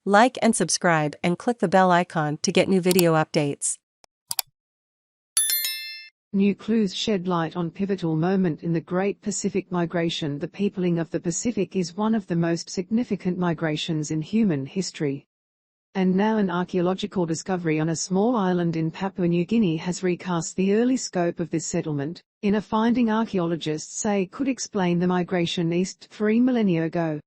Like and subscribe and click the bell icon to get new video updates. New clues shed light on pivotal moment in the Great Pacific Migration. The peopling of the Pacific is one of the most significant migrations in human history. And now an archaeological discovery on a small island in Papua New Guinea has recast the early scope of this settlement, in a finding archaeologists say could explain the migration east 3 millennia ago.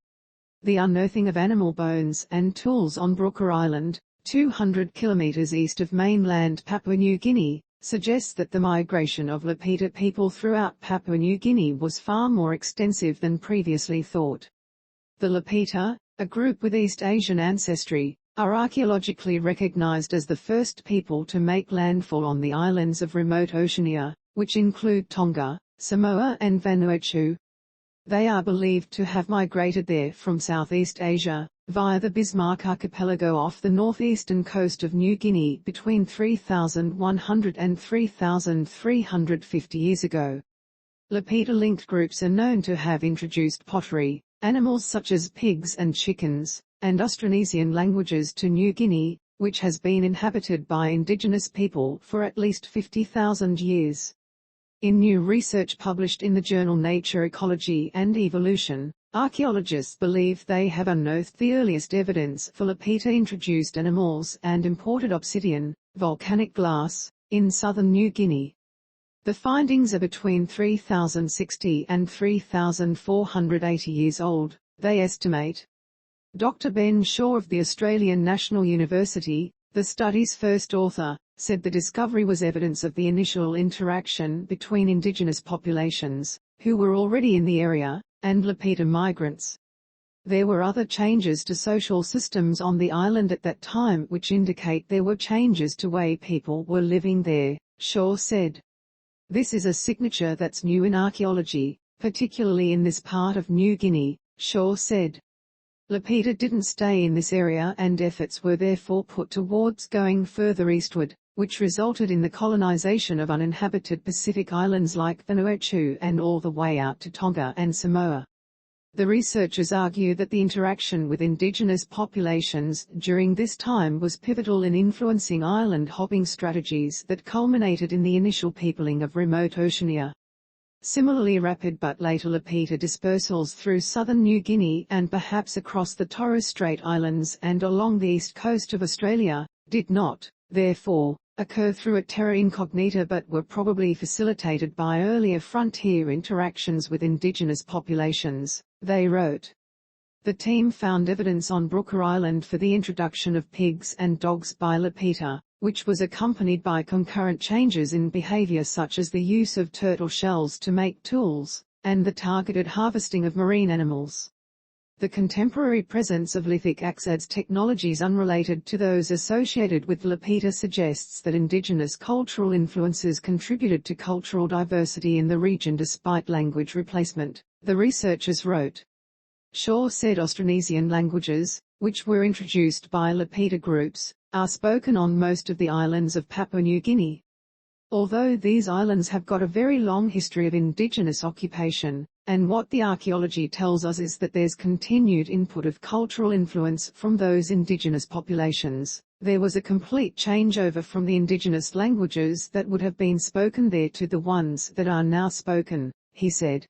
The unearthing of animal bones and tools on Brooker Island, 200 kilometers east of mainland Papua New Guinea, suggests that the migration of Lapita people throughout Papua New Guinea was far more extensive than previously thought. The Lapita, a group with East Asian ancestry, are archaeologically recognized as the first people to make landfall on the islands of Remote Oceania, which include Tonga, Samoa and Vanuatu. They are believed to have migrated there from Southeast Asia, via the Bismarck archipelago off the northeastern coast of New Guinea between 3,100 and 3,350 years ago. Lapita-linked groups are known to have introduced pottery, animals such as pigs and chickens, and Austronesian languages to New Guinea, which has been inhabited by indigenous people for at least 50,000 years. In new research published in the journal Nature Ecology and Evolution, archaeologists believe they have unearthed the earliest evidence for Lapita-introduced animals and imported obsidian, volcanic glass, in southern New Guinea. The findings are between 3,060 and 3,480 years old, they estimate. Dr. Ben Shaw of the Australian National University, the study's first author, said the discovery was evidence of the initial interaction between indigenous populations, who were already in the area, and Lapita migrants. There were other changes to social systems on the island at that time which indicate there were changes to way people were living there, Shaw said. This is a signature that's new in archaeology, particularly in this part of New Guinea, Shaw said. Lapita didn't stay in this area and efforts were therefore put towards going further eastward, which resulted in the colonisation of uninhabited Pacific islands like Vanuatu and all the way out to Tonga and Samoa. The researchers argue that the interaction with indigenous populations during this time was pivotal in influencing island hopping strategies that culminated in the initial peopling of Remote Oceania. Similarly rapid but later Lapita dispersals through southern New Guinea and perhaps across the Torres Strait Islands and along the east coast of Australia, did not, therefore, occur through a terra incognita but were probably facilitated by earlier frontier interactions with indigenous populations, they wrote. The team found evidence on Brooker Island for the introduction of pigs and dogs by Lapita, which was accompanied by concurrent changes in behavior such as the use of turtle shells to make tools, and the targeted harvesting of marine animals. The contemporary presence of lithic axe adds technologies unrelated to those associated with Lapita suggests that indigenous cultural influences contributed to cultural diversity in the region despite language replacement, the researchers wrote. Shaw said Austronesian languages, which were introduced by Lapita groups, are spoken on most of the islands of Papua New Guinea. Although these islands have got a very long history of indigenous occupation, and what the archaeology tells us is that there's continued input of cultural influence from those indigenous populations, there was a complete changeover from the indigenous languages that would have been spoken there to the ones that are now spoken, he said.